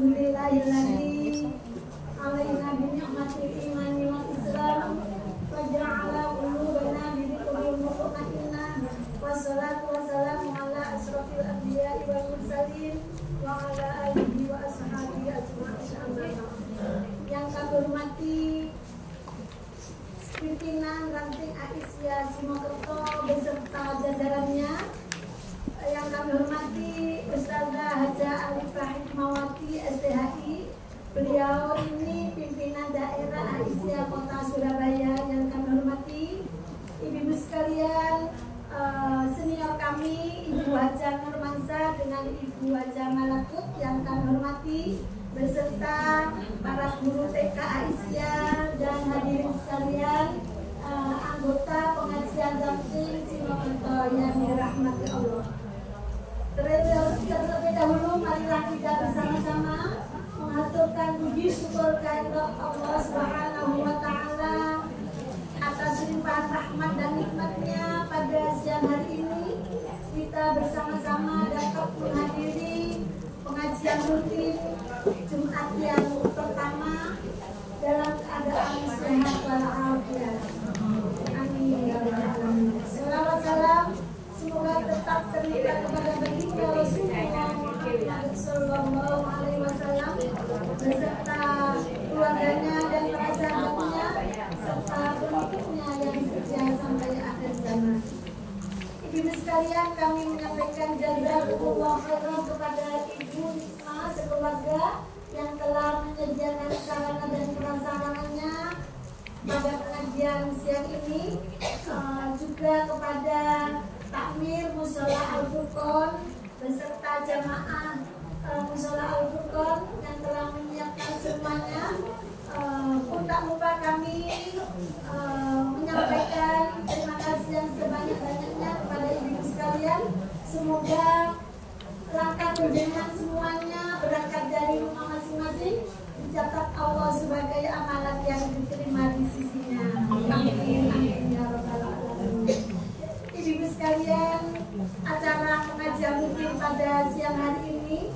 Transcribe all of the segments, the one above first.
Alhamdulillahilladzi alaina bi ni'matil imani wal islam wa ja'ala qulubana bi dhikril mutma'innah. Wassalatu wassalamu ala asrofil anbiya'i wal mursalin wa ala alihi wa ashabihi ajma'in. Yang kami hormati pimpinan Ranting Aisyah Simokerto beserta jajarannya, yang kami hormati Ustazah Haja Alifah Hikmawati STHI. Beliau ini pimpinan daerah Aisyah Kota Surabaya. Yang kami hormati ibu-ibu sekalian, senior kami Ibu Haja Nurmansa dengan Ibu Haja Malakut yang kami hormati, beserta para guru TK Aisyah dan hadirin sekalian, anggota pengajian Ranting Simokerto yang dirahmati Allah. Terlebih dahulu marilah kita bersama-sama mengaturkan puji syukur kehadirat Allah Subhanahu wa Ta'ala atas limpahan rahmat dan nikmatnya pada siang hari ini. Kita bersama-sama dapat menghadiri pengajian rutin Jumat yang pertama dalam keadaan sehat walafiat. Amin ya rabbal alamin. Salawat salam semoga tetap terlihat kepada baginda Rasulullah Muhammad sallallahu alaihi wasallam beserta keluarganya dan para sahabatnya serta pengikutnya yang setia sampai akhir zaman. Ibu sekalian, kami menyampaikan jazakumullah khairan kepada Ibu Nisma sekeluarga yang telah menyediakan sarana dan prasarananya pada pengajian siang ini, juga kepada takmir Mushola Al-Furqon beserta jamaah Mushola Al-Furqon yang telah menyiapkan semuanya. Pun tak lupa kami menyampaikan terima kasih yang sebanyak-banyaknya kepada ibu sekalian. Semoga langkah perjalanan semuanya berangkat dari rumah masing-masing dicatat Allah sebagai amalan yang diterima di sisinya. Amin, amin ya rabbal alamin. Ibu sekalian, acara pengajian rutin pada siang hari ini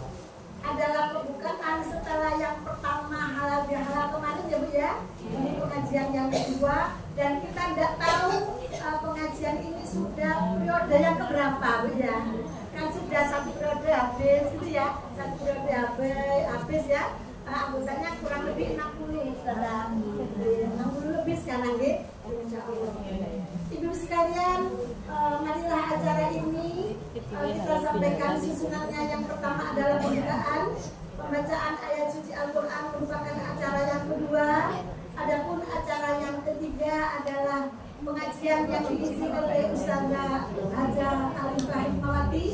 adalah pembukaan setelah yang pertama halal bihalal kemarin ya Bu ya. Ini pengajian yang kedua dan kita tidak tahu pengajian ini sudah periode yang keberapa Bu ya. Kan sudah satu periode habis gitu ya. Satu periode habis ya. Anggotanya kurang lebih 60 saudara. 60 lebih sekarang ya. Insyaallah. Ibu sekalian, marilah acara ini kita sampaikan susunannya. Yang pertama adalah pembacaan ayat suci Al-Quran merupakan acara yang kedua. Adapun acara yang ketiga adalah pengajian yang diisi oleh Ustazah Haja Alifah Hikmawati,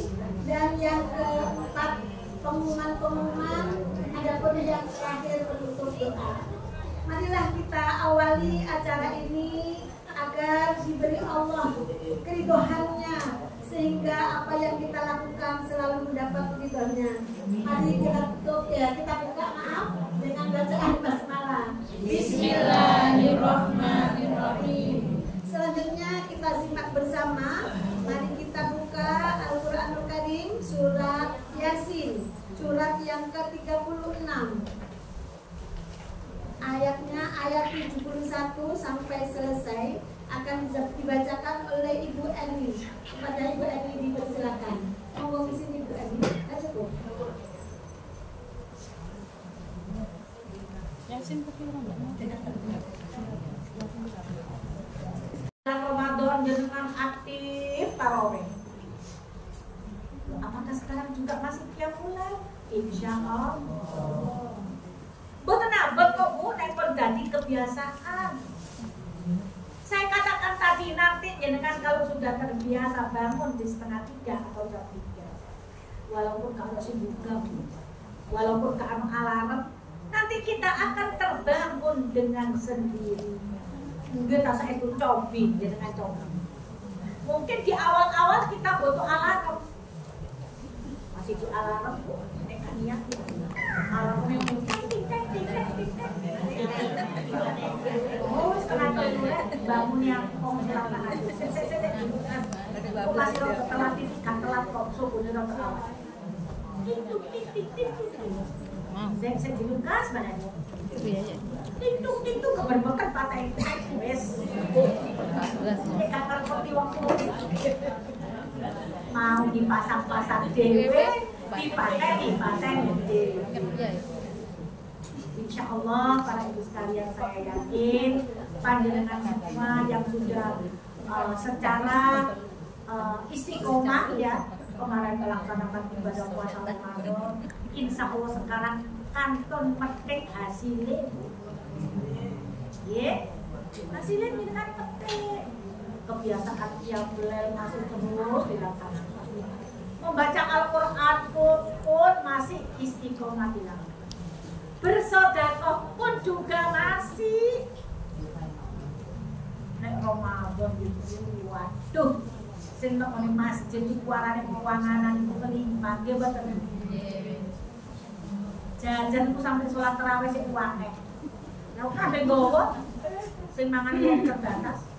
dan yang keempat pengumuman. Adapun yang terakhir penutup doa. Marilah kita awali acara ini agar diberi Allah keridhoannya, sehingga apa yang kita lakukan selalu mendapat keridhoannya. Mari kita tutup ya, kita buka dengan bacaan basmalah. Bismillahirrahmanirrahim. Selanjutnya kita simak bersama. Mari kita buka Al-Quranul Karim surat Yasin, surat yang ke-36. Ayatnya ayat 71 sampai selesai akan dibacakan oleh Ibu Eni. Kepada Ibu Eni dipersilakan. Monggo di sini Ibu Eni. Aja Bu. Yasin Ramadan dengan aktif tarawih. Apakah sekarang juga masih tiap bulan? Insya Allah. Boten abot kok Bu, nek pun dadi kebiasaan. Saya katakan tadi, nanti jenengan kalau sudah terbiasa bangun di 2:30 atau jam 3, walaupun kamu sibuk gabung, walaupun kamu alarm, nanti kita akan terbangun dengan sendirinya. Mungkin rasa itu cobi, jenengan coba. Mungkin di awal-awal kita butuh alarm, masih di alarm, nek niat alarmnya setengah bangun yang mau menjelaskan aja. Masih telat kok subuhnya Tiktuk tik. Saya dilungkas mana dia? Tiktuk keberbekan patah itu wes. Ini kakak kopi waktu mau dipasang-pasang dewe, dipasang dewe. Insya Allah para ibu sekalian, saya yakin panjenengan semua yang sudah secara istiqomah ya kemarin melaksanakan ibadah puasa Ramadan, insya Allah sekarang kantong petik hasilnya, hasilnya dengan petik. Kebiasaan tiap bulan masuk terus dilaksanakan. Membaca Al-Quran pun masih istiqomah dilakukan. Bersedekah pun juga masih. Nek Ramadan gitu, waduh, sing nek nang masjid di kuarane pewanganan itu kelima, nggih mboten. Jajan ku sampai sholat tarawih sik kuwake. Lah kabeh gowo sing mangan wong terbatas.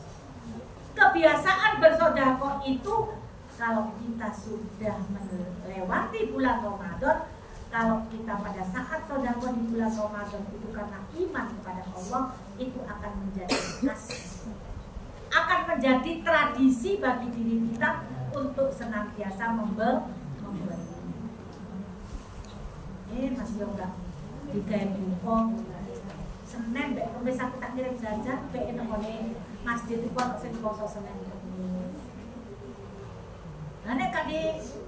Kebiasaan bersedekah itu kalau kita sudah melewati bulan Ramadan, kalau kita pada saat sedekah di bulan Ramadan itu karena iman kepada Allah, itu akan menjadi khas, akan menjadi tradisi bagi diri kita untuk senantiasa memberi. Mas Yoga digawe buka Senin mbek wis aku tak kirim jajan mbek nemone masjid iku ono sing poso Senin. Lah nek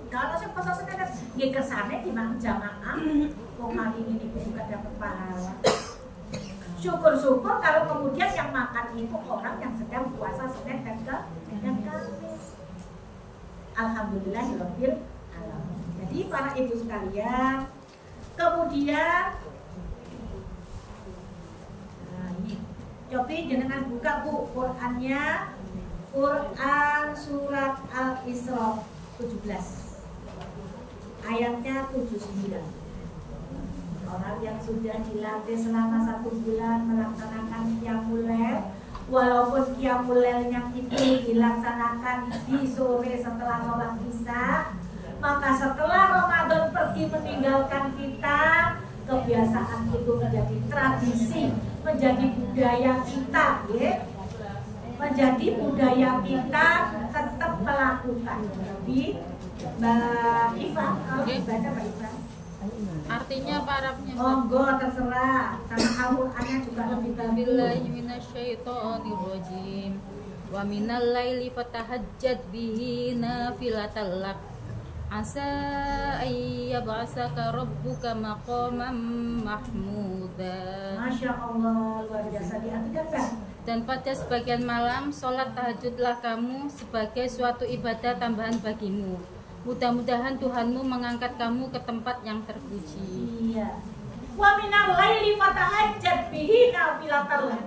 kalau sing poso Senin nggih kersane dimangan jamaah wong mari ini juga dapat pahala. Syukur-syukur kalau kemudian yang makan itu orang yang sedang puasa Senin dan Kamis. Alhamdulillahirabbil alamin. Jadi para ibu sekalian, kemudian coba jenengan buka Bu Qurannya, Quran surat Al-Isra 17 ayatnya 79. Orang yang sudah dilatih selama 1 bulan melaksanakan qiyamul lail, walaupun qiyamul lailnya itu dilaksanakan di sore setelah sholat isya, maka setelah Ramadan pergi meninggalkan kita, kebiasaan itu menjadi tradisi, menjadi budaya kita, ya. Menjadi budaya kita tetap melakukan. Jadi Mbak Iva, kalau dibaca Mbak Iva. Artinya Arabnya. Monggo terserah. Sama Al-Qur'annya juga lebih bagus. Billahi minasyaitonirrajim. Wa minal laili fatahajjad bihi nafilatan lak. Asa ayyab'asaka rabbuka maqaman mahmuda. Masya Allah, luar biasa. Diartikan Pak. Dan pada sebagian malam sholat tahajudlah kamu sebagai suatu ibadah tambahan bagimu. Mudah-mudahan Tuhanmu mengangkat kamu ke tempat yang terpuji. Iya. Wa minal laili fatahajjad bihi nafilatan lak.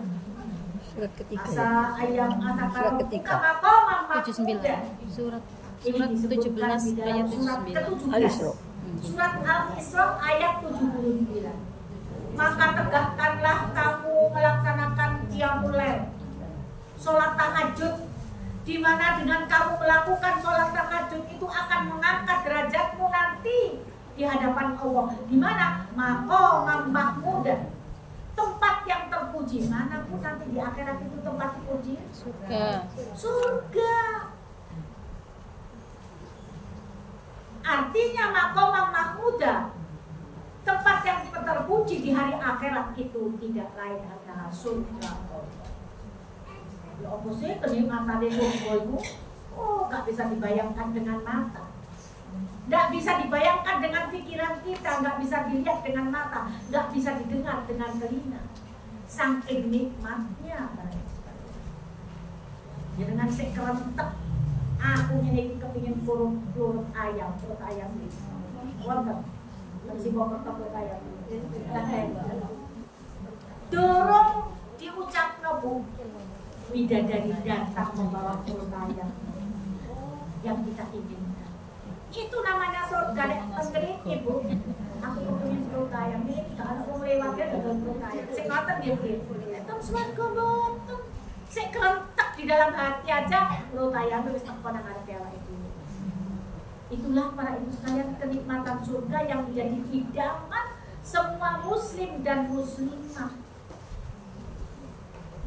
Surat ketiga. Asa ayyab'asaka Surat rabbuka ketiga. maqaman mahmuda. 79. Surat Ini disebutkan 17 di dalam ayat surat 79. ke-17. Al-Isra. Surat Al-Isra ayat 79. Maka tegakkanlah kamu melaksanakan qiyamul lail, sholat tahajud, di mana dengan kamu melakukan sholat tahajud itu akan mengangkat derajatmu nanti di hadapan Allah. Di mana? Maqaman mahmuda, tempat yang terpuji. Mana pun nanti di akhirat itu tempat terpuji? Surga. Artinya maqaman mahmuda, tempat yang terpuji di hari akhirat itu tidak lain adalah surga. Ya apa sih kenikmatan surga itu? Oh, gak bisa dibayangkan dengan mata, gak bisa dibayangkan dengan pikiran kita, gak bisa dilihat dengan mata, gak bisa didengar dengan telinga. Saking nikmatnya, ya dengan sekerentek aku ini kepingin perut ayam ini. Wonten. Masih bawa perut ayam. Dorong diucap Bu, bidadari datang membawa perut ayam yang kita inginkan. Itu namanya surga. Pengen Ibu, aku pengen perut ayam ini. Kalau mau lewatnya dengan perut ayam, sekatan dia beli. Itu surga boten. Sik kerentek di dalam hati aja perut ayam wis teko nang arep awake dhewe. Itulah para ibu sekalian kenikmatan surga yang menjadi idaman semua muslim dan muslimah.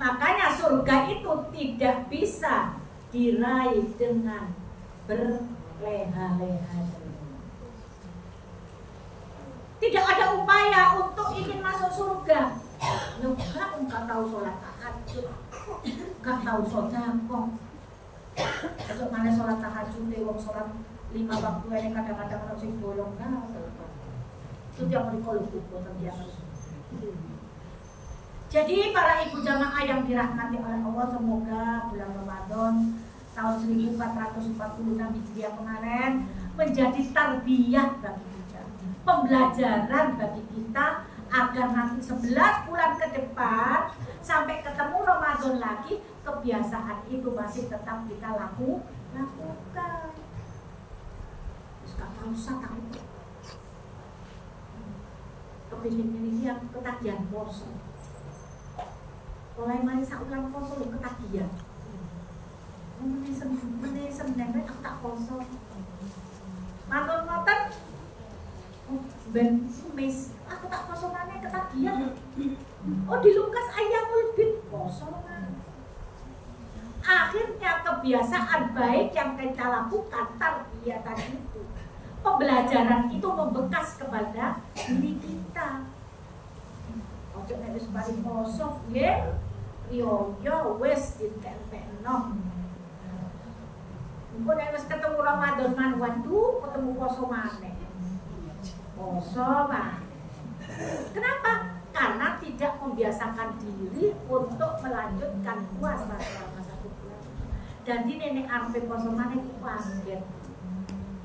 Makanya surga itu tidak bisa diraih dengan berleha-leha. Tidak ada upaya untuk ingin masuk surga. Enggak tahu sholat tahajud, enggak tahu sedekah. Untuk mana sholat tahajud, wong sholat 5 waktu ini kadang-kadang harus bolong kan. Itu yang mau dikolok-kolok harus. Jadi para ibu jamaah yang dirahmati oleh Allah, semoga bulan Ramadan tahun 1440 Hijriah kemarin menjadi tarbiyah bagi kita, pembelajaran bagi kita agar nanti 11 bulan ke depan sampai ketemu Ramadan lagi, kebiasaan itu masih tetap kita lakukan. Terus gak usah takut. Kepingin ini yang ketagihan poso. Mulai mari saulan poso lu ketagihan. Meneh Senin aku tak poso. Matur-matur ben mes aku tak poso maneh ketagihan. Oh di Lukas Ayyamul Bid poso maneh. Akhirnya kebiasaan baik yang kita lakukan tarbiyah tadi itu, pembelajaran itu membekas kepada diri kita. Ojo nek wis bari poso nggih yo wis ditempelno. Engko nek wis ketemu Ramadan man waduh ketemu poso maneh. Poso mah. Kenapa? Karena tidak membiasakan diri untuk melanjutkan puasa selama 1 bulan. Jadi nenek arep poso maneh ku kaget.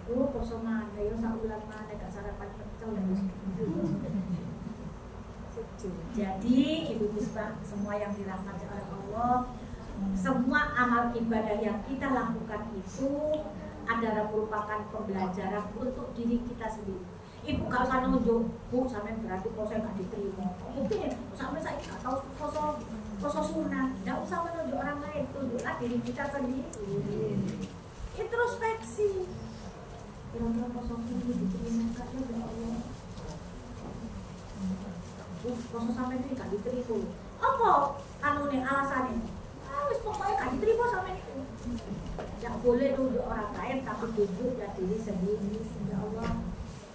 Oh poso maneh yo sak bulan maneh gak sarapan pecel ya wis. Jadi Ibu Puspa, semua yang dirahmati oleh Allah, semua amal ibadah yang kita lakukan itu adalah merupakan pembelajaran untuk diri kita sendiri. Ibu gak usah nunjuk, Bu, sampai berarti poso gak diterima. Mungkin sampai saya gak tahu poso sunat, gak usah menunjuk orang lain, tunjuklah diri kita sendiri. Introspeksi. Kira-kira poso ini diterima saja ya Allah. Poso sampai ini gak diterima. Apa anune alasannya? Wis pokoknya gak diterima sampai itu. Gak boleh nunjuk orang lain, tapi tunjuk ya diri sendiri. Ya Allah,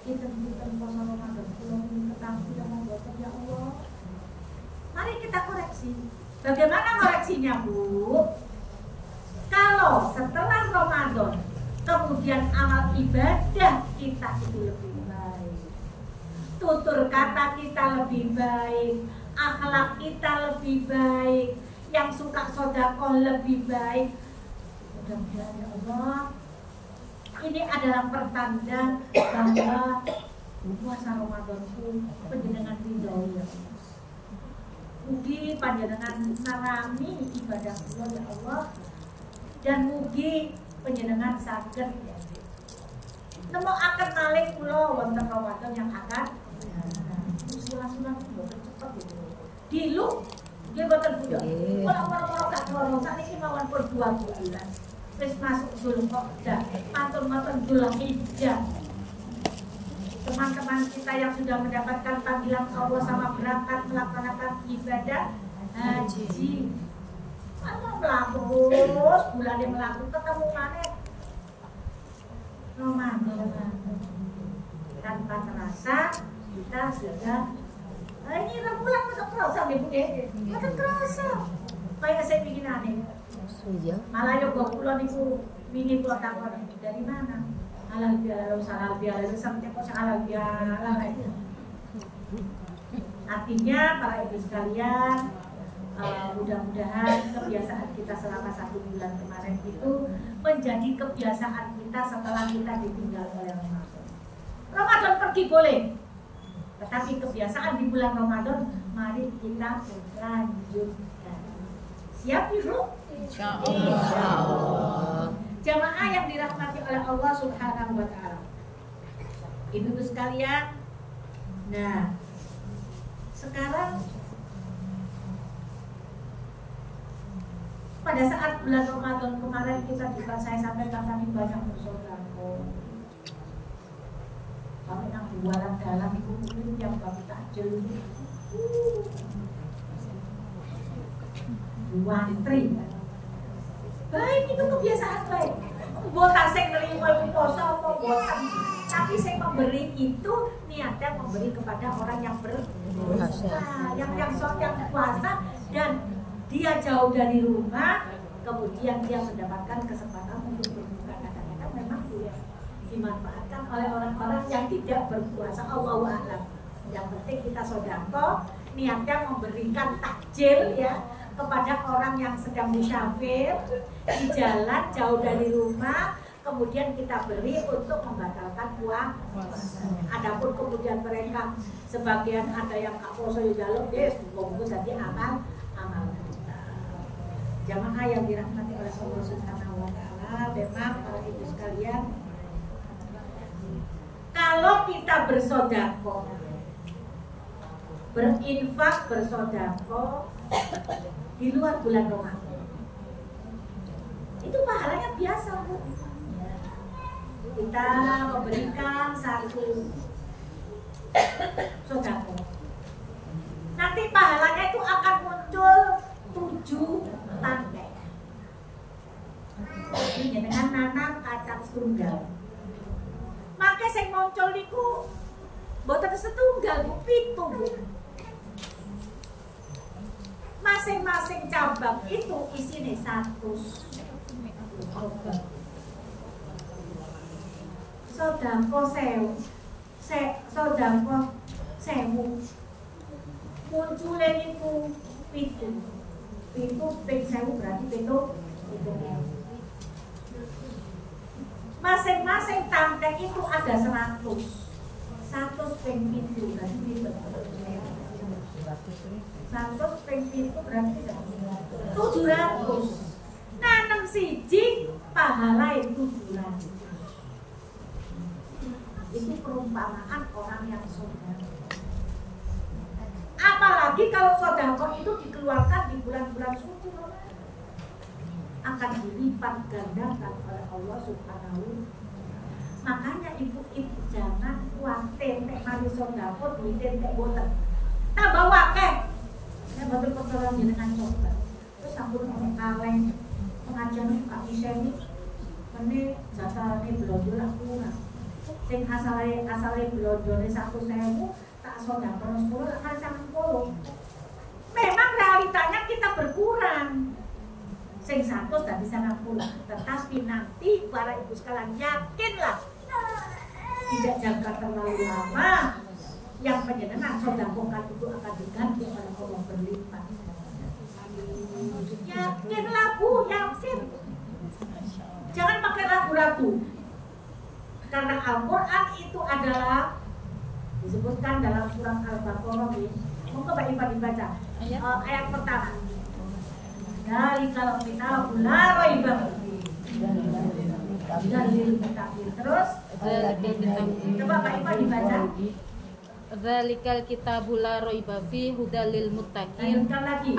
kita poso Ramadan, belum ketahui yang membuat ya Allah. Mari kita koreksi. Bagaimana koreksinya, Bu? Kalau setelah Ramadan kemudian amal ibadah kita itu lebih baik, tutur kata kita lebih baik, akhlak kita lebih baik, yang suka sedekah lebih baik, mudah-mudahan ya Allah, ini adalah pertanda bahwa puasa Ramadanku panjenengan ridho ya. Mugi panjenengan narami ibadah kula ya Allah, dan mugi panjenengan saged ya. Nemokaken malih kula wonten Ramadan yang akan usulan-usulan boten cepet gitu. Dilu nggih boten Bu ya. Ora gak ngono sakniki mawon pun 2 bulan. Wis masuk Zulqa'dah, matur-matur Dzulhijjah. Teman-teman kita yang sudah mendapatkan panggilan Allah sama berangkat melaksanakan ibadah haji. Mana melaku terus, bulannya melaku ketemu mana? Ramadan. Tanpa terasa kita sudah ini rembulan masuk terasa nih Bu deh. Masuk terasa. Kayak saya bikin aneh. Malah yo gua pulang niku wingi kula takon dari mana? Halal bihalal sampai kok halal bihalal. Artinya para ibu sekalian, mudah-mudahan kebiasaan kita selama 1 bulan kemarin itu menjadi kebiasaan kita setelah kita ditinggal oleh Ramadan. Ramadan pergi boleh, tetapi kebiasaan di bulan Ramadan mari kita lanjutkan. Siap Ibu? Insyaallah. Jamaah yang dirahmati oleh Allah Subhanahu wa taala. Ibu sekalian, nah sekarang pada saat bulan Ramadan kemarin kita juga saya sampaikan kami banyak bersedekah. Kami nang jualan dalam itu mungkin yang kami takjil wantri. Baik, itu kebiasaan baik. Bukan saya ngelingkuh poso apa buatan, tapi saya memberi itu niatnya memberi kepada orang yang berpuasa, yang puasa dan dia jauh dari rumah, kemudian dia mendapatkan kesempatan untuk berbuka. Kadang-kadang memang dia dimanfaatkan oleh orang-orang yang tidak berpuasa. Allahu a'lam. Yang penting kita sedekah, niatnya memberikan takjil ya kepada orang yang sedang musafir di jalan jauh dari rumah, kemudian kita beri untuk membatalkan puasa. Adapun kemudian mereka sebagian ada yang kak poso jaluk, yes, buku jadi amal kita. Jamaah yang dirahmati oleh Allah Subhanahu wa taala, memang para ibu sekalian, kalau kita bersedekah, berinfak, bersedekah di luar bulan Ramadan, itu pahalanya biasa, Bu. Kita memberikan satu sedekah, nanti pahalanya itu akan muncul 7 tangkai. Ini dengan nanam kacang setunggal. Maka sing muncul niku boten setunggal, Bu, 7, Bu. Masing-masing cabang itu isinya 100. Sodako sewu munculnya itu pintu ping sewu berarti pintu. Masing-masing tangkai itu ada 100 ping pintu berarti pintu 100 ping pintu berarti 700. Nanam siji pahala 700. Itu perumpamaan orang yang sedekah. Apalagi kalau sedekah itu dikeluarkan di bulan-bulan suci, akan dilipat gandakan oleh Allah Subhanahu. Makanya ibu-ibu jangan kuatir nek mari sedekah duite nek boten. Tambah akeh. Nek boten perkara jenengan coba. Terus sampun nek kaleng pengajian suka iseni meneh jasane blonjo lak kurang. Sing asale blonjone 1.000 tak sedekah 10 kan 90. Memang realitanya kita berkurang. Sing 100 tadi 90. Tetapi nanti para ibu sekalian yakinlah tidak jangka terlalu lama yang penjenengan sedekah itu akan diganti oleh Allah berlipat. Yakinlah, Bu, yakin. Jangan pakai ragu-ragu. Karena Al-Quran itu adalah disebutkan dalam surat Al-Baqarah. Monggo Mbak Iva dibaca ayat pertama. Dari kalau kita la raiba dalil muttaqin. Terus coba Mbak Iva dibaca. Dzalikal kitabu la raiba fi hudalil muttaqin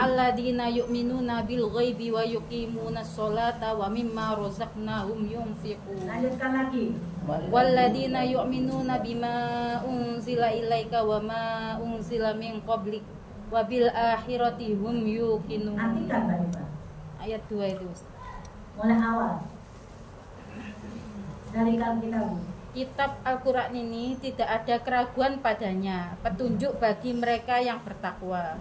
alladzina yu'minuna bil ghaibi wa yuqimunas sholata wa mimma razaqnahum yunfiqun. Lanjutkan lagi. Walladzina yu'minuna bima unzila ilaika wa ma unzila min qablik wa bil akhirati hum yuqinun. Artikan Mbak Iva. Ayat 2 itu. Mulai awal. Dari kitab. Kitab Al-Quran ini tidak ada keraguan padanya, petunjuk bagi mereka yang bertakwa,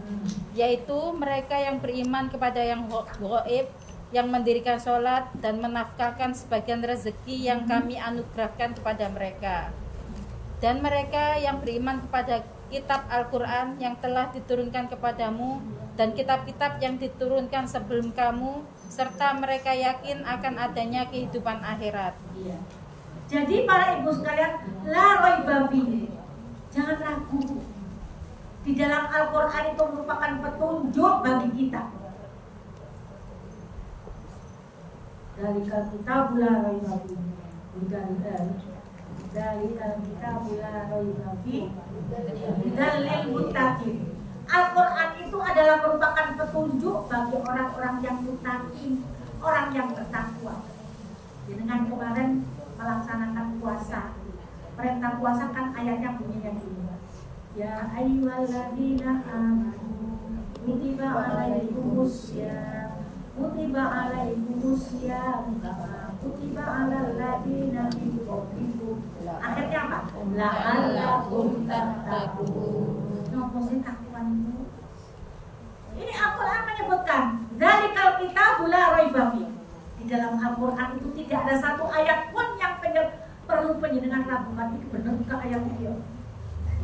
yaitu mereka yang beriman kepada yang gaib, yang mendirikan sholat dan menafkahkan sebagian rezeki yang kami anugerahkan kepada mereka, dan mereka yang beriman kepada kitab Al-Quran yang telah diturunkan kepadamu dan kitab-kitab yang diturunkan sebelum kamu, serta mereka yakin akan adanya kehidupan akhirat. Jadi para ibu sekalian, la raiba fihi. Jangan ragu. Di dalam Al-Quran itu merupakan petunjuk bagi kita. Dari kitab la raiba fihi. Dari kitab la raiba fihi. Dalil muttaqin. Al-Quran itu adalah merupakan petunjuk bagi orang-orang yang muttaqin, orang yang bertakwa. Dengan kemarin melaksanakan puasa, Perintah puasa kan ayatnya bunyinya gini. Ya ayyuhalladzina amanu kutiba alaikumussyam kutiba alaikumussyam kutiba alal ladzina min qablikum. Akhirnya apa? La'allakum tattaqun. Nopo sing takwan itu? Ini Al-Qur'an menyebutkan dzalikal kitabu la raiba fihi. Di dalam Al-Qur'an itu tidak ada satu ayat pun yang perlu penjenengan ragukan itu benar bukan ayat itu.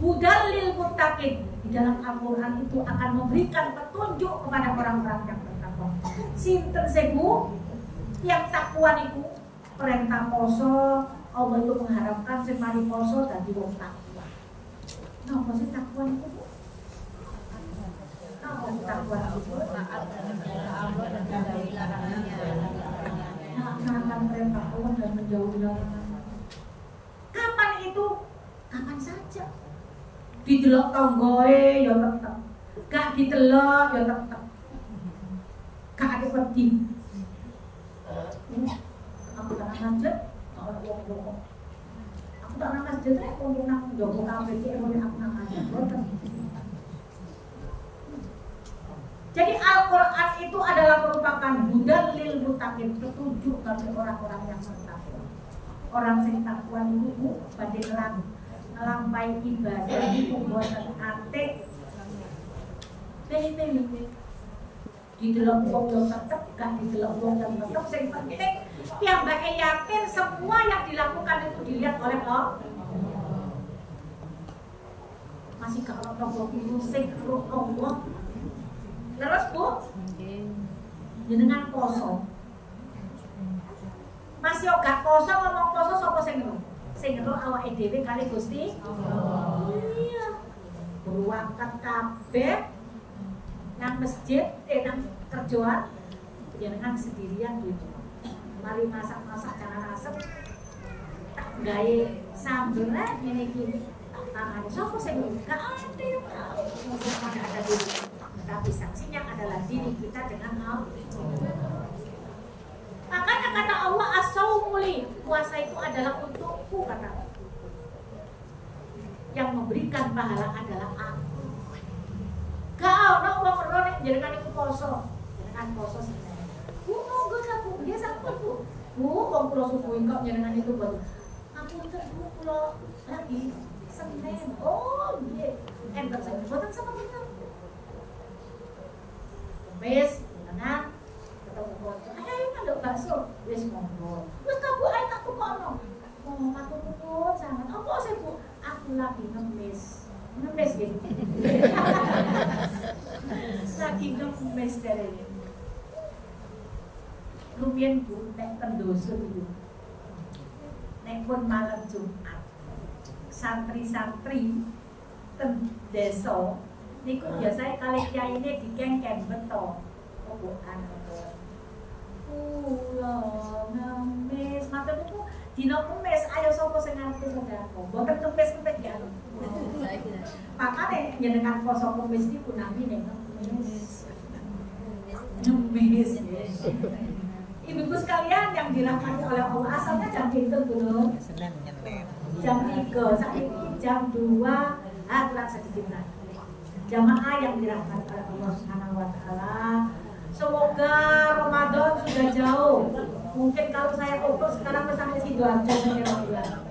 Hudal lil muttaqin. Di dalam Al-Qur'an itu akan memberikan petunjuk kepada orang-orang yang bertakwa. Sinten sebu yang takwa niku perintah poso, Allah itu mengharapkan sing mari poso dadi wong takwa. Napa sing takwa niku? Napa sing takwa niku? Taat kepada Allah dan menjauhi larangannya. Melaksanakan perintah Allah dan menjauhi larangannya. Kapan itu? Kapan saja. Didelok tanggoe ya tetep. Gak didelok ya tetep. Gak ada wedi. Aku tak masjid, aku tak masjid, aku nak jogo kafe, aku nak masjid. Jadi Al-Quran itu adalah merupakan hudal lil muttaqin, petunjuk bagi orang-orang yang bertakwa. Orang sing takwa itu badhe ngelampahi ibadah itu boten atik. Didelok wong yo tetep, gak didelok wong yo tetep, sing penting piyambake yakin semua yang dilakukan itu dilihat oleh Allah. Masih gak ono nopo sing karo Allah. Terus Bu, jenengan poso. Masih gak poso ngomong poso sapa sing ngeru? Sing ngeru awake dhewe kali Gusti Allah. Iya. Berangkat kabeh nang masjid, nang kerjaan, jenengan sendirian gitu. Mari masak-masak cara asem, tak gawe sambel ngene iki. Tangan sapa sing gak ada yang tahu. Mungkin ada diri. Tapi saksinya adalah diri kita dengan Allah. Makanya kata Allah as-saumuli, puasa itu adalah untukku kata Allah. Yang memberikan pahala adalah aku. Kau nak uang meronek jangan ikut poso, jangan poso sebenarnya. Bu, monggo aku dia sampun Bu. Bu, wong kula subuh kok jangan itu buat. Aku enggak Bu kula lagi Senin. Oh, iya. Enggak saya buatan sama benar. Wes, jangan ketemu poso. Ayo ngaduk bakso, wes monggo. Wes kabu ae tak tukono. Oh, aku tukun sangat. Apa sih Bu? Aku lagi ngemis. Ngemis gitu. Lagi ngemis dari ini. Lumian Bu, nek pendoso itu. Nek pun malam Jumat. Santri-santri ten desa niku biasanya kali kiyaine dikengken beto. Obokan beto. Kula ngemis, matur niku dina kemis ayo sapa sing ngerti sedekah. Mboten kemis-kemis ya. Makane jenengan poso kemis niku namine ngemis. Ngemis. Ibu-ibu sekalian yang dirahmati oleh Allah, asalnya jam itu dulu. Jam 3, saat ini jam 2, kurang sedikit lagi. Jamaah yang dirahmati oleh Allah Subhanahu wa taala. Semoga Ramadan sudah jauh. Mungkin kalau saya fokus sekarang sampai Sidoarjo kira-kira.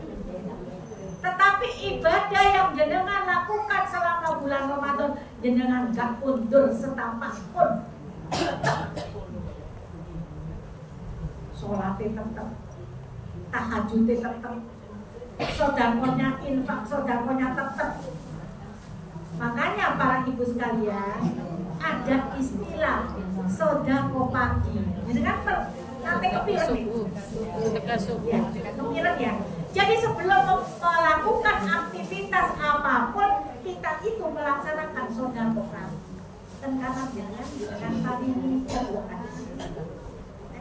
Tetapi ibadah yang jenengan lakukan selama bulan Ramadan jenengan gak undur setapak pun. Sholatnya tetap, tahajudnya tetap, sodakonya infak, sodakonya tetap. Makanya para ibu sekalian ada istilah sodako pagi. Jadi kan nanti kepikiran ya, kepikiran ya. Jadi sebelum melakukan aktivitas apapun kita itu melaksanakan sodako pagi. Dan karena jangan tadi bukan.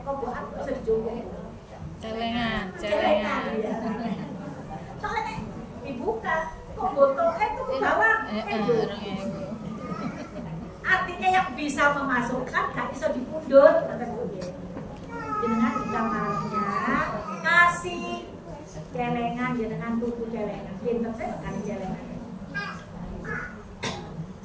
Kok buat sejauh celengan ya. Soalnya dibuka kok botol itu bawah artinya yang bisa memasukkan gak bisa dipundur jenengan di kamarnya kasih celengan jenengan tuku celengan, pinter saya kan celengan.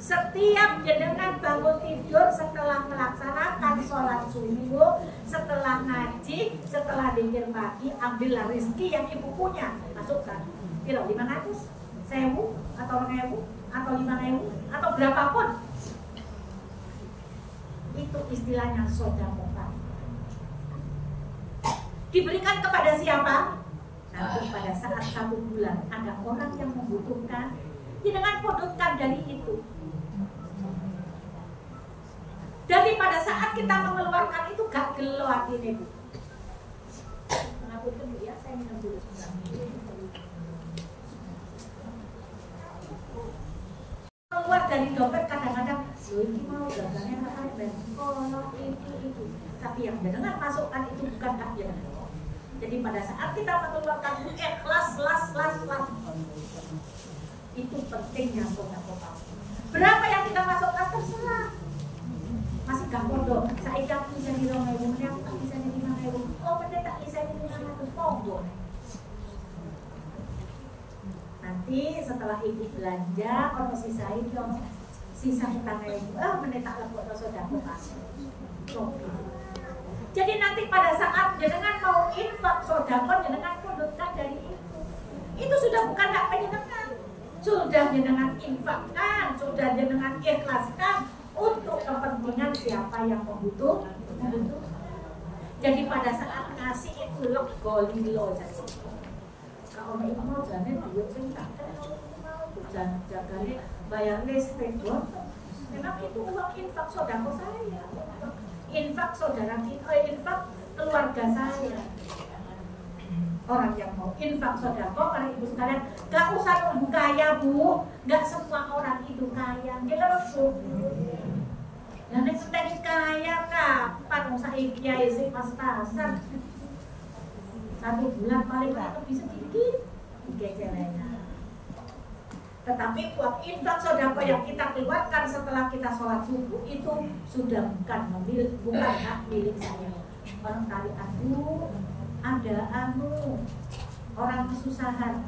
Setiap jenengan bangun tidur setelah melaksanakan sholat subuh, setelah ngaji, setelah zikir pagi, ambillah rezeki yang ibu punya, masukkan. Kira 500, 1000, atau 1000, atau 5000, atau berapapun. Itu istilahnya sedekah. Diberikan kepada siapa? Nanti pada saat 1 bulan ada orang yang membutuhkan, jenengan podotkan dari itu. Jadi pada saat kita mengeluarkan itu gak gelo hatinya Bu. Mengapunten Bu ya, saya minum dulu keluar dari dompet kadang-kadang ini mau dagangannya apa kono itu. Tapi yang jenengan masukkan itu bukan hak jenengan. Jadi pada saat kita mengeluarkan ikhlas, itu pentingnya sedekah. Berapa yang kita masukkan terserah. Masih gak bodoh, saya tak bisa di 2.000, aku tak bisa di 5.000. Oh bener tak bisa di 500, monggo. Nanti setelah ibu belanja, kalau sisain dong sisa hutang ibu. Bener tak lepok no sedekah. Jadi nanti pada saat jenengan mau infak sedekah, jenengan kodotkan dari itu. Itu sudah bukan hak penjenengan. Sudah jenengan infakkan, sudah jenengan ikhlaskan untuk kepentingan siapa yang membutuhkan. Jadi pada saat ngasih itu golilo saja. Kalau ibu mau jalan duit sing tak mau jagane bayar listrik memang itu uang infak saudara saya. Infak saudara kita, infak keluarga saya. Orang yang mau infak saudara, para ibu sekalian, gak usah nunggu kaya Bu, gak semua orang itu kaya, jelas Bu. Dan yang penting kaya kapan usah kiai sing pas-pasan. 1 bulan paling lebih sedikit, 3 celengan. Tetapi buat infak sedekah yang kita keluarkan setelah kita sholat subuh itu sudah bukan hak milik saya. Orang tadi ada orang kesusahan,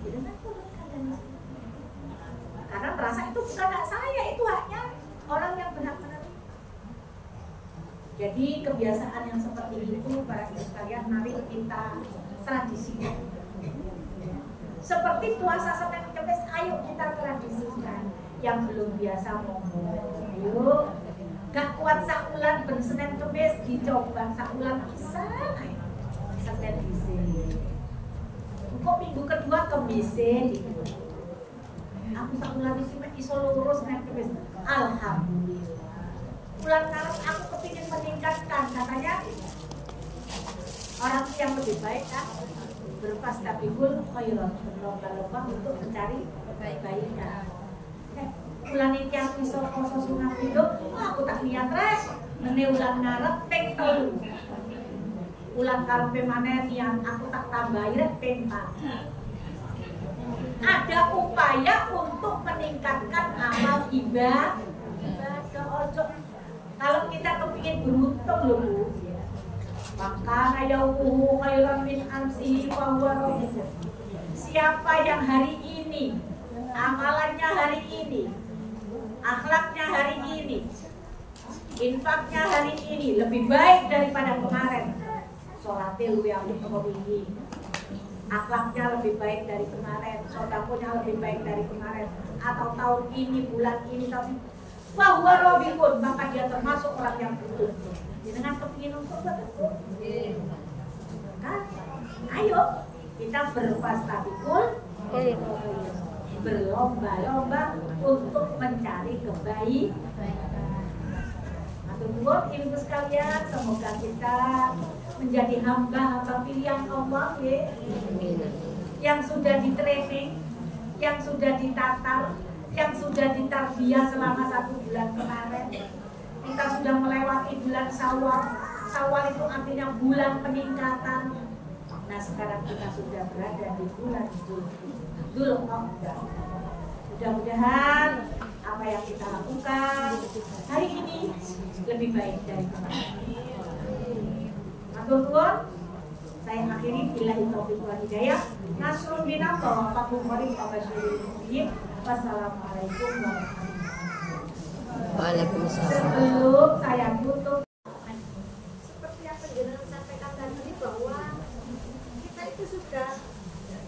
karena merasa itu bukan hak saya, itu haknya orang yang benar-benar. Jadi kebiasaan yang seperti itu para ibu sekalian mari kita tradisikan. Seperti puasa Senin Kamis, ayo kita tradisikan. Yang belum biasa monggo, ayo. Gak kuat sakulan ben Senin Kamis dicoba sakulan bisa. Senin bisa. Kok minggu kedua Kamis gitu. Aku sakulan iso lurus Senin Kamis. Alhamdulillah. Bulan Maret aku kepingin meningkatkan, katanya orang yang lebih baik kan berfastabikul khairat, berlomba-lomba untuk mencari kebaikan. Bulan ini aku iso poso sunat hidup, aku tak lihat res mene bulan Maret ping 3. Bulan karepe maneh yang aku tak tambahi rek ping 4. Ada upaya untuk meningkatkan amal ibadah. Ojo kalau kita kepingin beruntung loh Bu, maka yauhu khairan min amsihi wa huwa rabbuh. Siapa yang hari ini, amalannya hari ini, akhlaknya hari ini, infaknya hari ini lebih baik daripada kemarin, sholatnya lu yang tinggi, akhlaknya lebih baik dari kemarin, sedekahnya lebih baik dari kemarin, atau tahun ini, bulan ini, tahun ini, bahwa Robikun, maka dia termasuk orang yang beruntung. Dengan kepingin untuk beruntung, kan? Ayo kita berfastabikul, berlomba-lomba untuk mencari kebaikan. Atur ibu sekalian, semoga kita menjadi hamba-hamba pilihan Allah ya, yang sudah di-training, yang sudah ditatar, yang sudah ditarbiyah selama 1 bulan kemarin. Kita sudah melewati bulan Syawal. Syawal itu artinya bulan peningkatan. Nah sekarang kita sudah berada di bulan Dzulqa'dah. Mudah-mudahan apa yang kita lakukan hari ini lebih baik dari kemarin. Matur nuwun. Saya akhiri billahi taufiq wal hidayah. Nasrun minallah wa fathun qarib wa basyiril mu'minin. Wassalamualaikum warahmatullahi wabarakatuh. Waalaikumsalam. Sebelum saya tutup, Seperti yang penjelasan sampaikan tadi bahwa kita itu sudah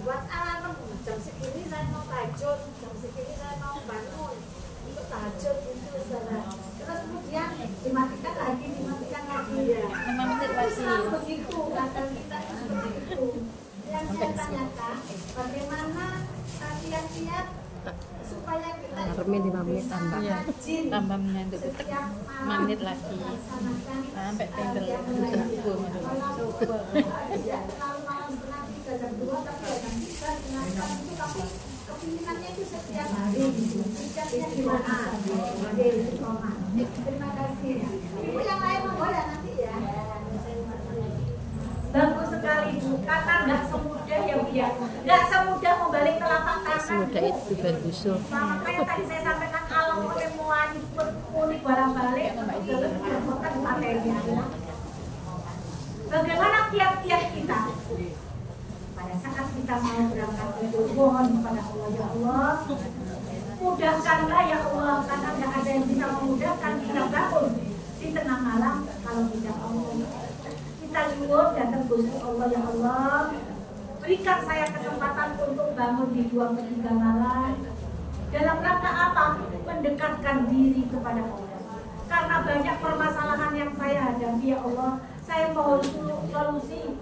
buat alarm jam segini saya mau tahajud, jam segini saya mau bangun untuk tahajud itu saudara. Terus kemudian dimatikan lagi ya. 5 menit lagi. Selalu begitu, kadang kita itu seperti itu. Yang saya tanyakan, bagaimana kiat-kiat supaya kita Alarmnya 5 menit tambah. Iya, rajin tambah menit setiap 5 menit lagi. melaksanakan Sampai tender subuh. tidak terlalu malam setengah 3 jam 2 tapi ya jam 3 setengah 4 itu tapi kepinginannya itu setiap hari gitu. Sikapnya gimana? Oke, terima kasih. Ibu yang lain mau ya nanti ya. bagus sekali Bu, karena nggak semudah ya Bu ya, nggak semudah membalik telapak tangan. Semudah itu berbusuk. Makanya tadi saya sampaikan kalau ketemuan unik barang-balik, bukan materinya. Bagaimana kiat-kiat kita pada saat kita mau berangkat itu, mohon kepada Allah, ya Allah, mudahkanlah ya Allah, karena tidak ada yang bisa memudahkan kita bangun di tengah malam kalau tidak Allah. Kita nyuwun datang Gusti Allah, ya Allah, berikan saya kesempatan untuk bangun di 2/3 malam. Dalam rangka apa? Mendekatkan diri kepada Allah. Karena banyak permasalahan yang saya hadapi, ya Allah, saya mohon solusi.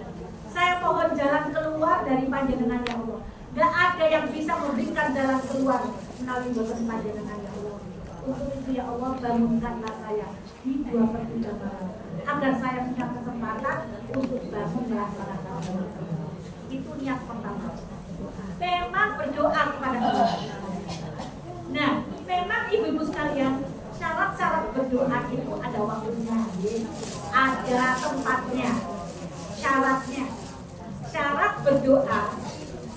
Saya mohon jalan keluar dari panjenengan, ya Allah. Gak ada yang bisa memberikan jalan keluar melalui boten panjenengan, ya Allah. Untuk itu, ya Allah, bangunkanlah saya di 2/3 malam, agar saya punya kesempatan untuk bangun melaksanakan Allah. Itu niat pertama. Memang berdoa kepada Allah. Nah, memang ibu-ibu sekalian, syarat-syarat berdoa itu ada waktunya, ada tempatnya, syaratnya. Syarat berdoa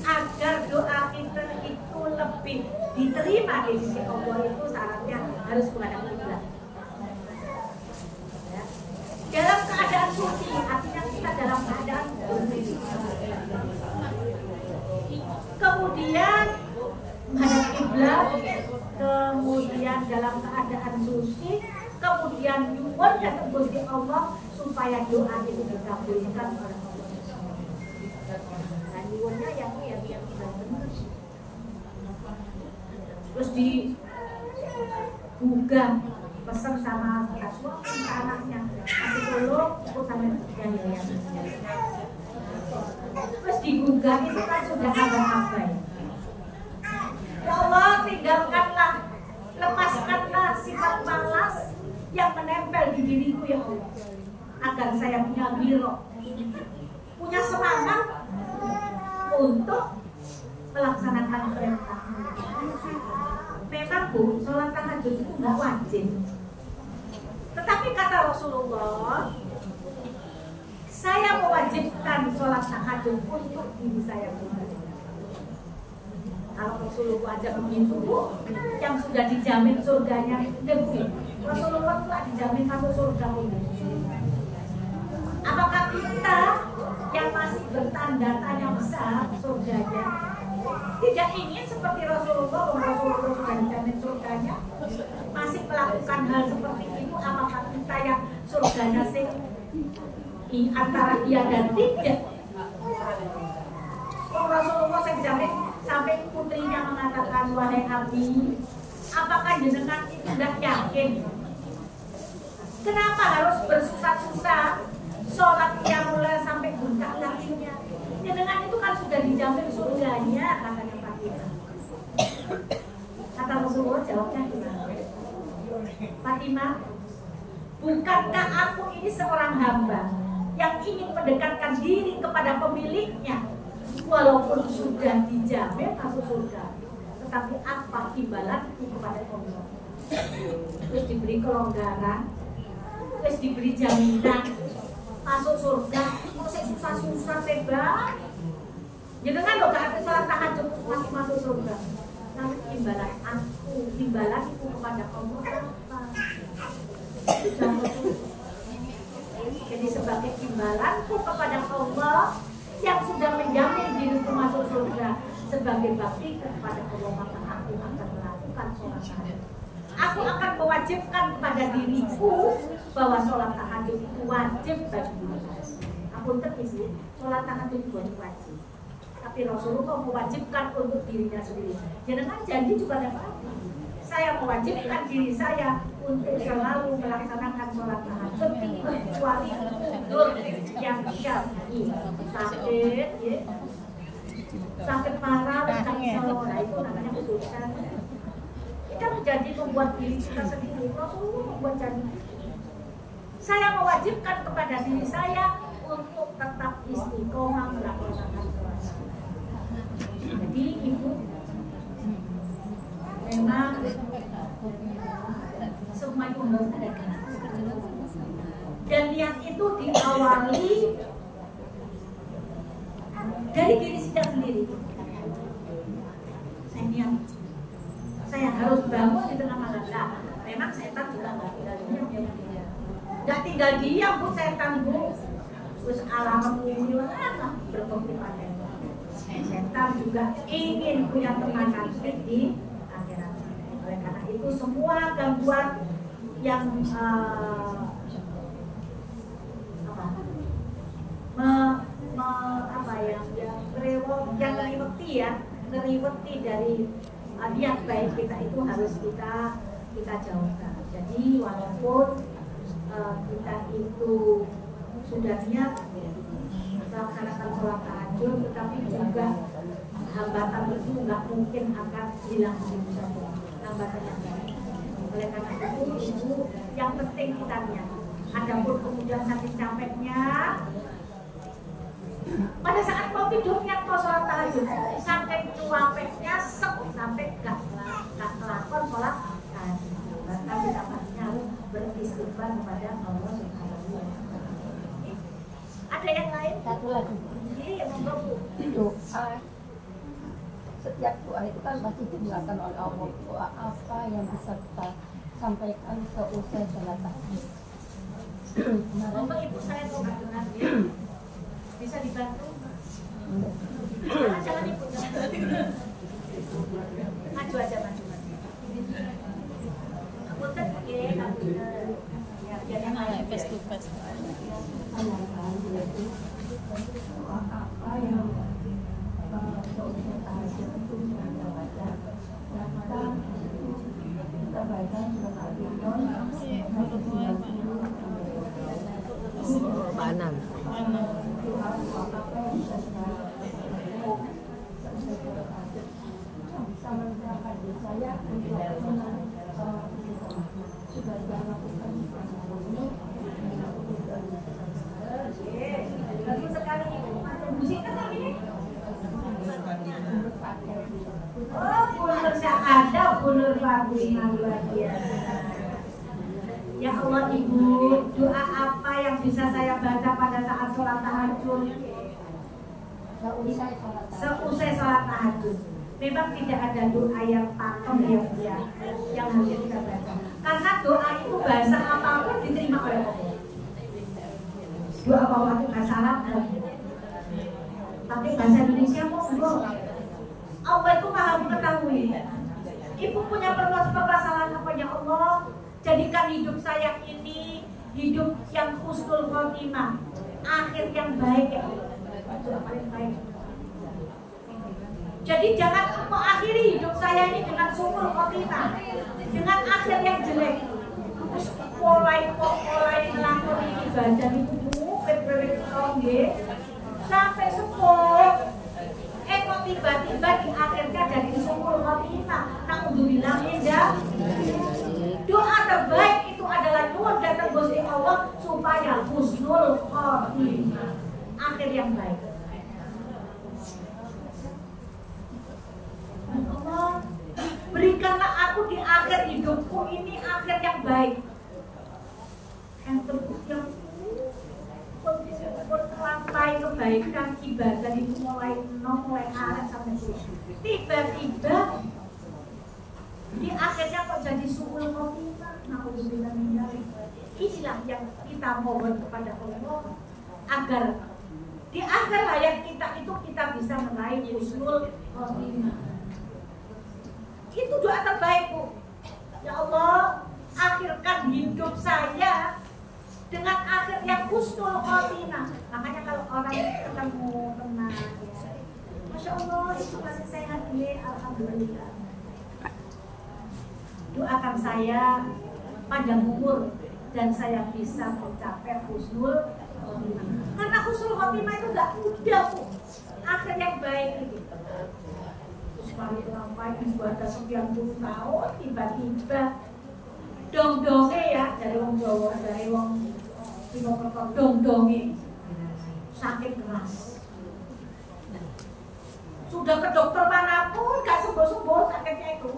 agar doa kita itu lebih diterima di sisi Allah itu syaratnya harus menghadap kiblat. Ya. Dalam keadaan suci, artinya kita dalam keadaan bersih. Kemudian menghadap kiblat, kemudian dalam keadaan suci, kemudian nyuwun datang Gusti Allah supaya doa itu dikabulkan oleh Allah. Dan nyuwunnya yang kita benar. Terus digugah pesan sama suami ke anaknya, tapi tolong aku sampai terjadi. Terus digugah itu kan sudah ada apa ya? Ya Allah, tinggalkanlah, lepaskanlah sifat malas yang menempel di diriku, ya Allah, agar saya punya birok, punya semangat untuk melaksanakan perintah. Memang Bu, sholat tahajud itu nggak wajib, tetapi kata Rasulullah, saya mewajibkan sholat tahajud untuk diri saya pribadi. Kalau Rasulullah aja begitu, yang sudah dijamin surganya, demi Rasulullah telah dijamin masuk surga. Apakah kita yang masih bertanda tanya besar surganya tidak ingin seperti Rasulullah sudah dijamin surganya, masih melakukan hal seperti itu? Apakah kita yang surganya sih antara iya dan tidak? Rasulullah saya dijamin sampai putrinya mengatakan, wahai Abi, apakah jenengan itu tidak yakin? Kenapa harus bersusah-susah sholat mulai sampai buka kakinya? Jenengan itu kan sudah dijamin surganya, katanya Fatimah. Kata Rasulullah, jawabnya gimana? Fatimah, bukankah aku ini seorang hamba yang ingin mendekatkan diri kepada pemiliknya, walaupun sudah dijamin masuk surga, tetapi apa imbalanku kepada Allah? Terus diberi kelonggaran, terus diberi jaminan masuk surga, masih susah-susah sebab jangan lo gak ada sholat tahajud masih masuk surga. Tapi imbalanku kepada Allah apa? Jadi sebagai imbalanku kepada Allah, sebagai bakti kepada Allah, maka aku akan melakukan sholat tahajud. Aku akan mewajibkan kepada diriku bahwa sholat tahajud itu wajib bagi diri. Aku terpisah, sholat tahajud itu wajib. Tapi Rasulullah mewajibkan untuk dirinya sendiri. Jangan janji juga ada apa. Saya mewajibkan diri saya untuk selalu melaksanakan sholat tahajud kecuali tidur yang syar'i, sakit, ya. Sakit parah, sakit selalu, nah itu namanya urusan. Kita menjadi membuat diri kita sendiri. Rasulullah membuat janji. Saya mewajibkan kepada diri saya untuk tetap istiqomah melaksanakan sholat. Jadi ibu memang semua itu harus ada dan niat itu diawali dari diri kita sendiri. Saya niat, saya harus bangun di tengah malam. Nah, memang setan juga nggak tinggal diam bu, setan bu. Terus alam gimana berkompetisi. Setan juga ingin punya teman nanti di akhirat. Oleh karena itu semua gangguan yang ngeriweti dari niat baik kita itu harus kita jauhkan. Jadi walaupun kita itu sudah niat melaksanakan sholat tahajud, tetapi juga hambatan itu nggak mungkin akan hilang begitu saja. Hambatan yang baik. Oleh karena itu yang penting kita niat. Adapun kemudian saking capeknya, pada saat mau tidur niat mau sholat tahajud, saking capeknya sampai nggak melakukan sholat tahajud. Bahkan kita harus beristighfar kepada Allah Subhanahu wa Ta'ala. Ada yang lain? Satu lagi. Iya, monggo Bu. Doa. Setiap doa itu kan pasti dilakukan oleh Allah. Doa apa yang bisa kita sampaikan seusai sholat tahajud? Monggo Ibu, saya mau bantu nanti. Bisa dibantu? Jangan Ibu, jangan. Maju aja, maju. Punten nggih, punten. Ya, yang lain face to face. Panan. Bagus sekali Ibu. Musiknya tadi nih. Oh, punurnya ada, punur Fatimah luar biasa. Ya Allah Ibu, doa apa yang bisa saya baca pada saat sholat tahajud? Seusai sholat tahajud. Memang tidak ada doa yang pakem yang harus kita baca. Karena doa itu bahasa apapun diterima oleh Allah. Doa apa itu bahasa Arab, tapi bahasa Indonesia monggo. Allah itu maha mengetahui. Ibu punya permasalahan apa ya Allah? Jadikan hidup saya ini hidup yang husnul khotimah, akhir yang baik ya Allah. Itu paling baik. Jadi jangan mengakhiri hidup saya ini dengan sumul khotimah, dengan akhir yang jelek. Terus mulai melakukan ibadah itu sampai sepuh. Kok tiba-tiba di akhirnya jadi sumul khotimah. Alhamdulillah ya. Doa terbaik itu adalah nuwun datang Gusti Allah supaya husnul khotimah, akhir yang baik. Allah, berikanlah aku di akhir hidupku ini akhir yang baik, yang terus yang terlampai kebaikan ibadah itu mulai alat sampai tiba-tiba di akhirnya kok jadi suul khotimah. Inilah yang kita mohon kepada Allah agar Di akhir hayat kita itu kita bisa meraih husnul khotimah. Itu doa terbaik, Bu. Ya Allah, akhirkan hidup saya dengan akhir yang husnul khotimah. Makanya kalau orang ketemu tenang, ya. Masya Allah, itu masih sehat ya, alhamdulillah. Doakan saya panjang umur dan saya bisa mencapai husnul khotimah. Karena husnul khotimah itu gak mudah, Bu. Akhir yang baik itu. Terus kalau sampai ibadah sekian puluh tahun, tiba-tiba dong-dongnya ya, dari wong Jawa, dari wong Pinokerto, dong-dongnya sakit keras. Sudah ke dokter manapun gak sembuh-sembuh sakitnya itu.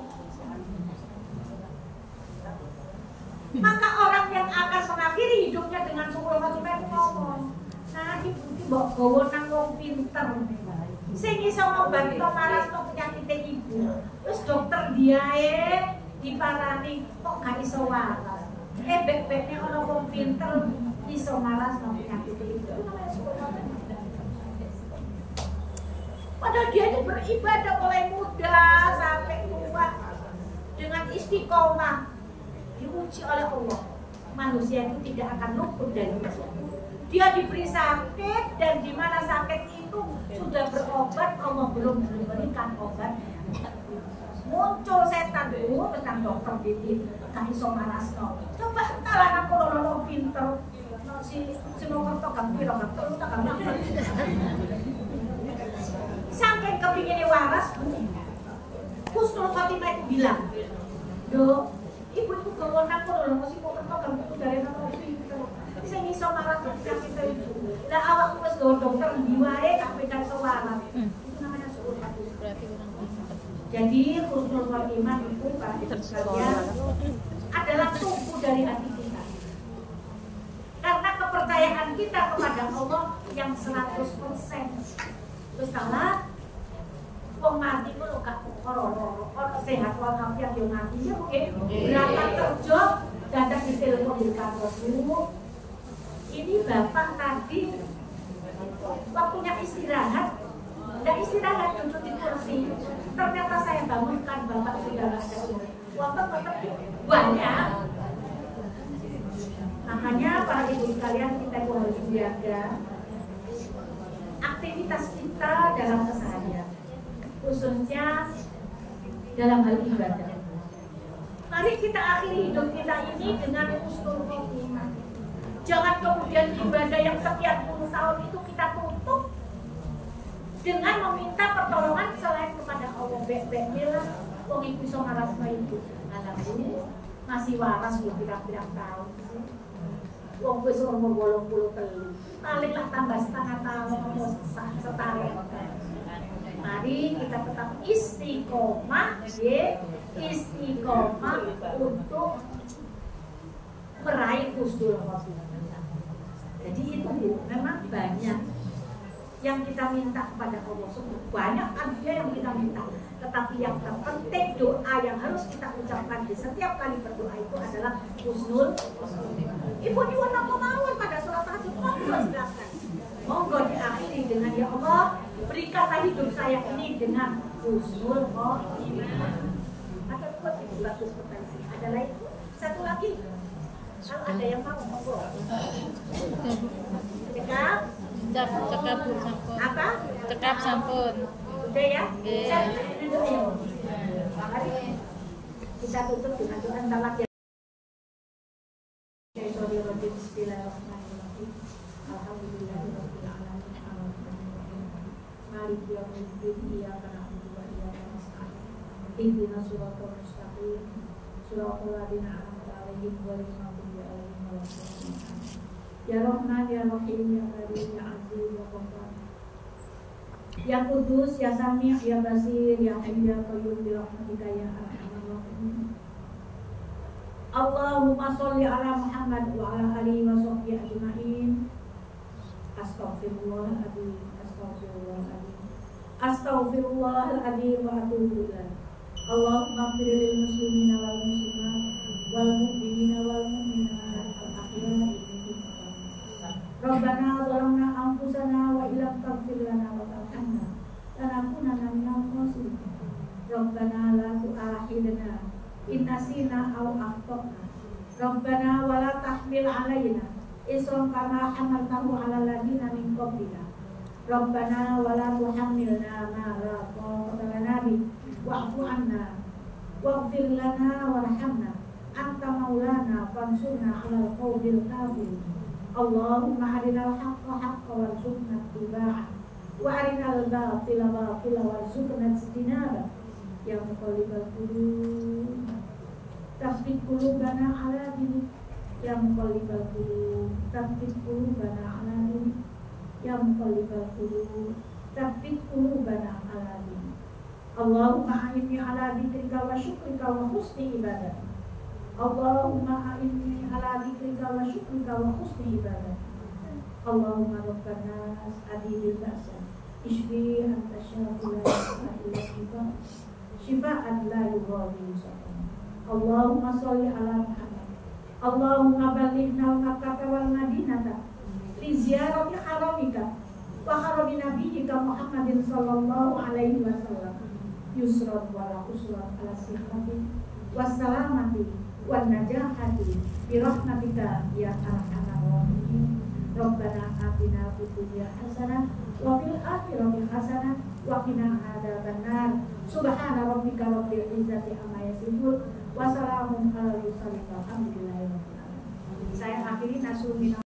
Maka orang yang akan mengakhiri hidupnya dengan husnul khotimah itu ngomong, nah ibu mbok gawa nang wong pinter sing iso ngobati marasno penyakit ibu. Terus dokter diae diparani kok gak iso waras. Bek-bekne ana wong pinter iso marasno penyakit ibu. Itu namanya husnul khotimah. Padahal dia itu beribadah mulai muda sampai tua dengan istiqomah, diuji oleh Allah. Manusia itu tidak akan luput dari ujian. Dia diberi sakit dan di mana sakit itu sudah berobat, Allah belum memberikan obat. Muncul setan dulu tentang dokter bidik kami somarasno. Coba kalau aku lolo pinter, si Mokerto gampiro gampiro tak gampiro. Sampai kepinginnya waras, husnul khotimah itu bilang, Dok, ibu itu kewenang kok lho, masih mau kenal kamu dari nama pinter. Saya ngiso marah penyakit itu. Lah awak wis go dokter diwae tak pedan sewarat. Itu namanya husnul khotimah. Jadi husnul khotimah itu Pak sekalian adalah tumbuh dari hati kita. Karena kepercayaan kita kepada Allah yang 100%. Terus salah wong mati ku lho gak ora sehat walafiat yo mati ya nggih. Berangkat kerja dadak ditelepon di kantor Bu. Ini Bapak tadi waktunya istirahat. Nggak istirahat duduk di kursi. Ternyata saya bangunkan Bapak sudah nggak ada. Waktu banyak. Makanya para ibu sekalian kita harus menjaga aktivitas kita dalam keseharian, khususnya dalam hal ibadah. Mari kita akhiri hidup kita ini dengan husnul khotimah. Jangan kemudian ibadah yang sekian puluh tahun itu kita tutup dengan meminta pertolongan selain kepada Allah. Bek-bek bilang, wong ibu iso marasno ibu. Anakku masih waras berpirang-pirang tahun. Wong wis umur 83. Paling lah tambah setengah tahun atau setahun. Mari kita tetap istiqomah, istiqomah untuk meraih husnul khotimah. Jadi itu memang banyak yang kita minta kepada Allah. Banyak dia yang kita minta. Tetapi yang terpenting doa yang harus kita ucapkan di setiap kali berdoa itu adalah husnul khotimah. Ibu diwarna kemauan pada surat tahajud, monggo silakan. Monggo diakhiri dengan ya Allah, berikanlah hidup saya ini dengan husnul khotimah. Ada buat ibu bagus pertanyaan. Ada lagi? Satu lagi. Kalau ada yang mau monggo. Cekap? Cekap Bu sampun. Apa? Cekap sampun. Udah ya? Nggih. Mari kita tutup dengan doa salat ya. Bismillahirrahmanirrahim. Alhamdulillahirabbil alamin. Maliki yaumiddin. Iyyaka na'budu wa iyyaka nasta'in. Ihdinas siratal mustaqim. Siratal ladzina an'amta 'alaihim ghairil maghdubi 'alaihim waladdallin. Ya Rahman ya Rahim ya Karim ya Aziz ya Ghaffar. Ya Kudus ya Sami' ya Basir ya Hayy ya Qayyum bi rahmatika ya arhamar rahimin. Allahumma sholli ala Muhammad wa ala alihi wa sahbihi ajma'in. Astaghfirullahaladzim. Astaghfirullahaladzim wa atubu ilaih. Allahumma ighfir lil muslimina wal muslimat wal mu'minina wal mu'minat al ahya'i minhum. Rabbana zalamna anfusana anfusana wa illam taghfir lana wa tarhamna lanakunanna minal khasirin. Rabbana la tu'akhidna in nasina aw akhtana. Rabbana wa la tahmil 'alaina isran kama hamaltahu 'alal ladzina min qablina. Rabbana wa la tuhammilna ma la taqata lana bihi wa'fu 'anna waghfir lana warhamna anta maulana fansurna 'alal qawmil kafirin. Allahumma arinal haqqa haqqan warzuqna ittiba'ah wa arinal batila batila warzuqna ijtinabah. Ya muqallibal qulub tsabbit qulubana 'ala dinik. Ya muqallibal qulub tsabbit qulubana 'ala dinik. Ya muqallibal qulub tsabbit qulubana 'ala dinik. Allahumma a'inni 'ala dzikrika wa syukrika wa husni ibadatik. Allahumma a'inni 'ala dzikrika wa syukrika wa husni ibadatik. Allahumma rabbana adhibil ba'sa ishfi anta syafila illa shifa shifaan la yughadiru saqama. Allahumma sholli 'ala Muhammad. Allahumma ballighna Makkah wal Madinah li ziyarati haramika wa harami nabiyyika Muhammadin sallallahu alaihi wasallam. Yusran wala usran ala sihhati wassalamati wan najahati bi rahmatika ya arhamar rahimin. Rabbana atina fid dunya hasanah wa fil akhirati hasanah wa qina adzabannar. Subhana rabbika rabbil izzati amma yasifun wa salamun alal mursalin walhamdulillahi rabbil alamin. Saya akhiri nasul